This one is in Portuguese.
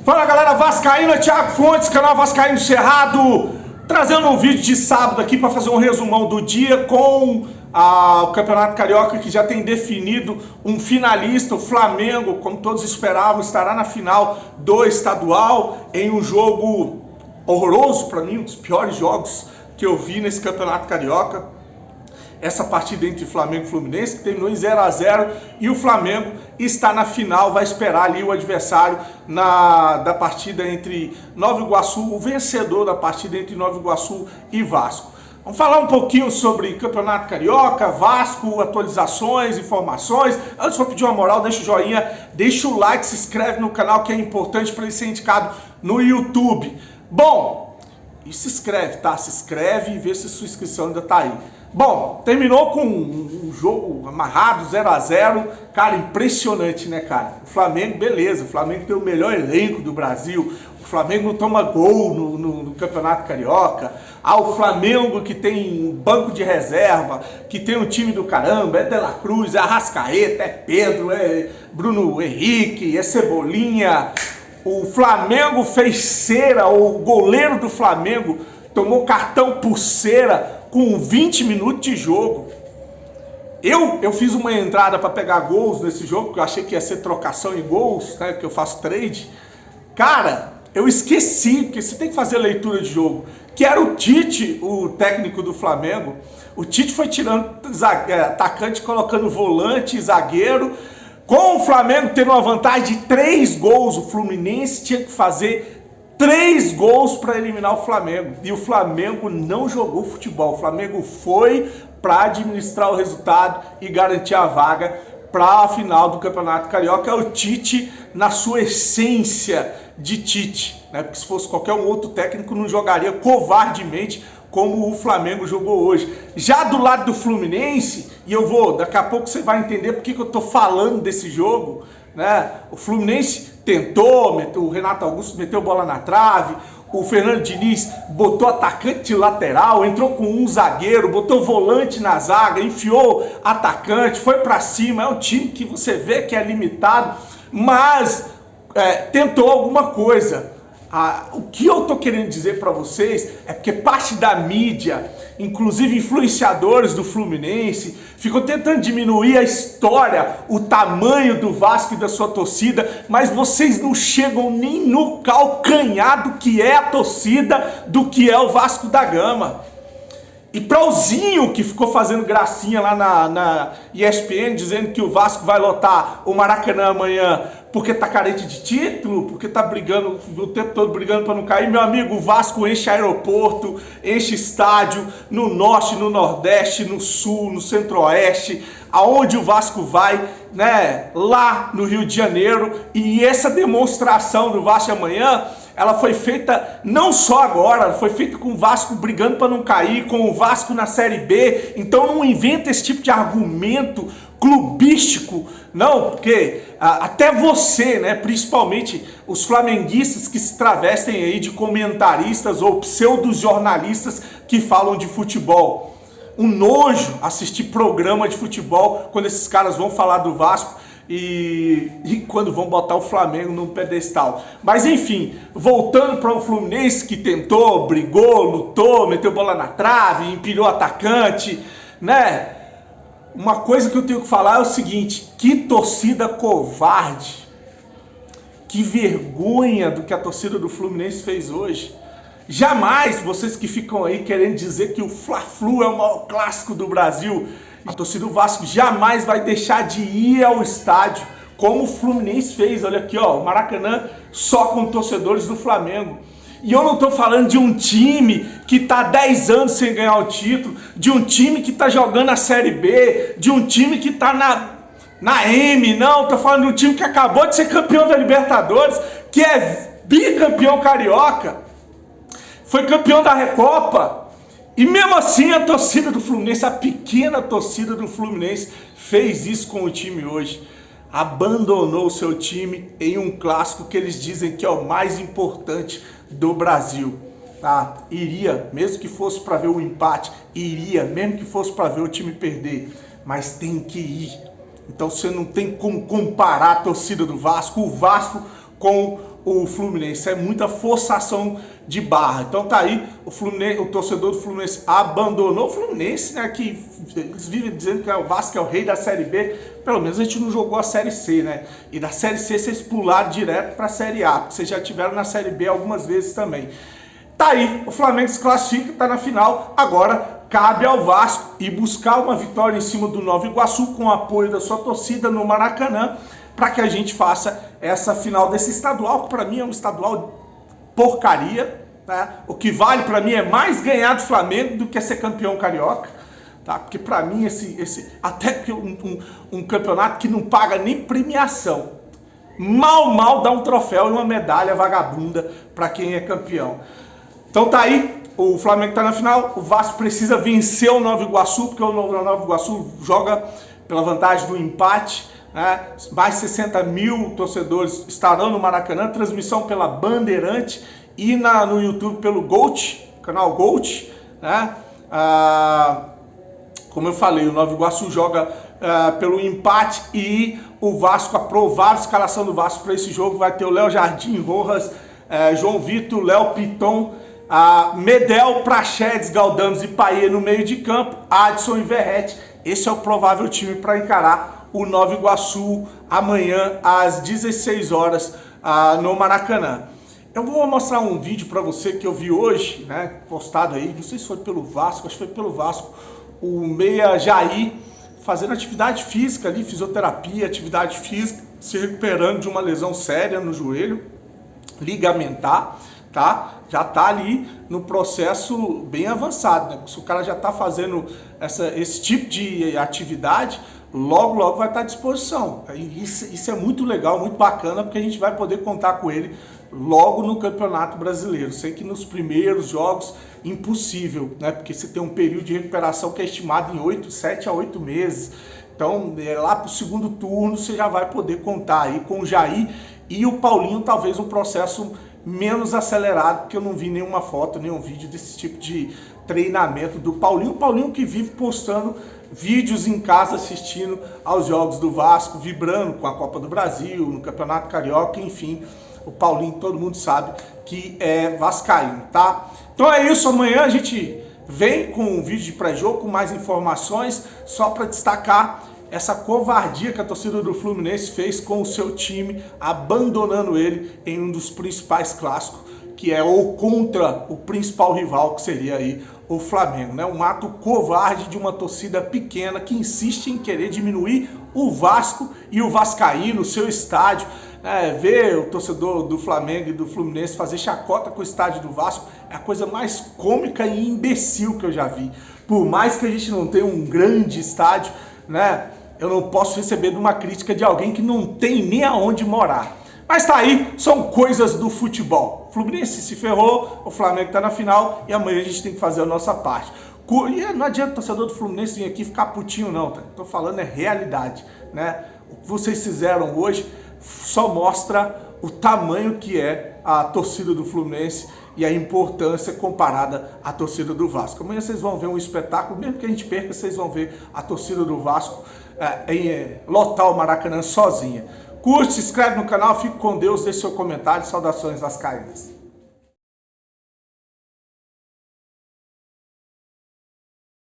Fala galera vascaína, Thiago Fontes, canal Vascaíno Cerrado, trazendo um vídeo de sábado aqui para fazer um resumão do dia com o Campeonato Carioca, que já tem definido um finalista. O Flamengo, como todos esperavam, estará na final do estadual em um jogo horroroso, para mim, um dos piores jogos que eu vi nesse Campeonato Carioca. Essa partida entre Flamengo e Fluminense, que terminou em 0 a 0, e o Flamengo está na final, vai esperar ali o adversário da partida entre Nova Iguaçu, o vencedor da partida entre Nova Iguaçu e Vasco. Vamos falar um pouquinho sobre Campeonato Carioca, Vasco, atualizações, informações. Antes, vou pedir uma moral, deixa o joinha, deixa o like, se inscreve no canal, que é importante para ele ser indicado no YouTube. Bom, e se inscreve, tá? Se inscreve e vê se sua inscrição ainda tá aí. Bom, terminou com um jogo amarrado, 0 a 0. Cara, impressionante, né, cara? O Flamengo, beleza, o Flamengo tem o melhor elenco do Brasil. O Flamengo não toma gol no Campeonato Carioca. O Flamengo que tem um banco de reserva, que tem um time do caramba, é De La Cruz, é Arrascaeta, é Pedro, é Bruno Henrique, é Cebolinha. O Flamengo fez cera, o goleiro do Flamengo tomou cartão por cera com 20 minutos de jogo. Eu fiz uma entrada para pegar gols nesse jogo, porque eu achei que ia ser trocação em gols, né, que eu faço trade. Cara, eu esqueci, porque você tem que fazer leitura de jogo, que era o Tite, o técnico do Flamengo. O Tite foi tirando atacante, colocando volante, zagueiro. Com o Flamengo tendo uma vantagem de 3 gols, o Fluminense tinha que fazer 3 gols para eliminar o Flamengo. E o Flamengo não jogou futebol. O Flamengo foi para administrar o resultado e garantir a vaga para a final do Campeonato Carioca. É o Tite na sua essência de Tite, né? Porque se fosse qualquer um outro técnico não jogaria covardemente como o Flamengo jogou hoje. Já do lado do Fluminense, e daqui a pouco você vai entender porque que eu tô falando desse jogo, né? O Fluminense tentou, o Renato Augusto meteu bola na trave, o Fernando Diniz botou atacante de lateral, entrou com um zagueiro, botou volante na zaga, enfiou atacante, foi pra cima. É um time que você vê que é limitado, mas tentou alguma coisa. O que eu tô querendo dizer para vocês é porque parte da mídia, inclusive influenciadores do Fluminense, ficou tentando diminuir a história, o tamanho do Vasco e da sua torcida, mas vocês não chegam nem no calcanhar do que é a torcida, do que é o Vasco da Gama. E para o Zinho, que ficou fazendo gracinha lá na ESPN, dizendo que o Vasco vai lotar o Maracanã amanhã porque tá carente de título, porque tá brigando o tempo todo brigando para não cair. Meu amigo, o Vasco enche aeroporto, enche estádio no norte, no nordeste, no sul, no centro-oeste, aonde o Vasco vai, né? Lá no Rio de Janeiro. E essa demonstração do Vasco amanhã, ela foi feita não só agora, ela foi feita com o Vasco brigando para não cair, com o Vasco na Série B. Então não inventa esse tipo de argumento clubístico, não, porque até você, né, principalmente os flamenguistas que se travestem aí de comentaristas ou pseudo-jornalistas que falam de futebol. Um nojo assistir programa de futebol quando esses caras vão falar do Vasco e quando vão botar o Flamengo no pedestal. Mas enfim, voltando para o Fluminense, que tentou, brigou, lutou, meteu bola na trave, empilhou atacante, né? Uma coisa que eu tenho que falar é o seguinte: que torcida covarde, que vergonha do que a torcida do Fluminense fez hoje. Jamais, vocês que ficam aí querendo dizer que o Fla-Flu é o maior clássico do Brasil, a torcida do Vasco jamais vai deixar de ir ao estádio, como o Fluminense fez. Olha aqui, ó, o Maracanã só com torcedores do Flamengo. E eu não tô falando de um time que tá 10 anos sem ganhar o título, de um time que tá jogando a Série B, de um time que tá na M, não, tô falando de um time que acabou de ser campeão da Libertadores, que é bicampeão carioca, foi campeão da Recopa. E mesmo assim a torcida do Fluminense, a pequena torcida do Fluminense, fez isso com o time hoje. Abandonou o seu time em um clássico que eles dizem que é o mais importante do Brasil. Tá? Iria, mesmo que fosse para ver o empate, iria, mesmo que fosse para ver o time perder, mas tem que ir. Então você não tem como comparar a torcida do Vasco, o Vasco com o Fluminense, é muita forçação de barra. Então tá aí, o torcedor do Fluminense abandonou o Fluminense, né, que eles vivem dizendo que o Vasco é o rei da Série B, pelo menos a gente não jogou a Série C, né, e da Série C vocês pularam direto para a Série A, porque vocês já tiveram na Série B algumas vezes também. Tá aí, o Flamengo se classifica, tá na final, agora cabe ao Vasco ir buscar uma vitória em cima do Nova Iguaçu com o apoio da sua torcida no Maracanã, para que a gente faça essa final desse estadual, que para mim é um estadual porcaria, tá? O que vale para mim é mais ganhar do Flamengo do que ser campeão carioca, tá? Porque para mim até que um campeonato que não paga nem premiação, mal dá um troféu e uma medalha vagabunda para quem é campeão. Então tá aí, o Flamengo está na final, o Vasco precisa vencer o Nova Iguaçu, porque o Nova Iguaçu joga pela vantagem do empate, né? Mais 60 mil torcedores estarão no Maracanã, transmissão pela Bandeirante e no YouTube pelo Gold, canal Gold, né? Como eu falei, o Nova Iguaçu joga pelo empate e o Vasco, a provável escalação do Vasco para esse jogo vai ter o Léo Jardim, Rojas, João Vitor, Léo Piton, Medel, Praxedes, Galdames e Paê no meio de campo, Adson e Verrete. Esse é o provável time para encarar o Nova Iguaçu amanhã às 16 horas no Maracanã. Eu vou mostrar um vídeo para você que eu vi hoje, né, postado aí, não sei se foi pelo Vasco, acho que foi pelo Vasco, o meia Jair fazendo atividade física ali, fisioterapia, atividade física, se recuperando de uma lesão séria no joelho ligamentar, tá? Já tá ali no processo bem avançado, né? Se o cara já tá fazendo esse tipo de atividade, logo vai estar à disposição. Isso é muito legal, muito bacana, porque a gente vai poder contar com ele logo no Campeonato Brasileiro. Sei que nos primeiros jogos, impossível, né? Porque você tem um período de recuperação que é estimado em 7 a 8 meses. Então, lá para o segundo turno, você já vai poder contar aí com o Jair e o Paulinho, talvez um processo menos acelerado, porque eu não vi nenhuma foto, nenhum vídeo desse tipo de treinamento do Paulinho. O Paulinho que vive postando vídeos em casa, assistindo aos jogos do Vasco, vibrando com a Copa do Brasil, no Campeonato Carioca, enfim. O Paulinho, todo mundo sabe que é vascaíno, tá? Então é isso, amanhã a gente vem com um vídeo de pré-jogo, com mais informações, só para destacar essa covardia que a torcida do Fluminense fez com o seu time, abandonando ele em um dos principais clássicos, que é ou contra o principal rival, que seria aí o Flamengo, né? Um ato covarde de uma torcida pequena que insiste em querer diminuir o Vasco e o vascaíno, o seu estádio, né? Ver o torcedor do Flamengo e do Fluminense fazer chacota com o estádio do Vasco é a coisa mais cômica e imbecil que eu já vi. Por mais que a gente não tenha um grande estádio, né? Eu não posso receber de uma crítica de alguém que não tem nem aonde morar. Mas tá aí, são coisas do futebol. O Fluminense se ferrou, o Flamengo tá na final e amanhã a gente tem que fazer a nossa parte. E não adianta o torcedor do Fluminense vir aqui ficar putinho não, tá? Tô falando é realidade, né? O que vocês fizeram hoje só mostra o tamanho que é a torcida do Fluminense e a importância comparada à torcida do Vasco. Amanhã vocês vão ver um espetáculo, mesmo que a gente perca, vocês vão ver a torcida do Vasco lotar o Maracanã sozinha. Curte, se inscreve no canal, fique com Deus, deixe seu comentário, saudações vascaínas.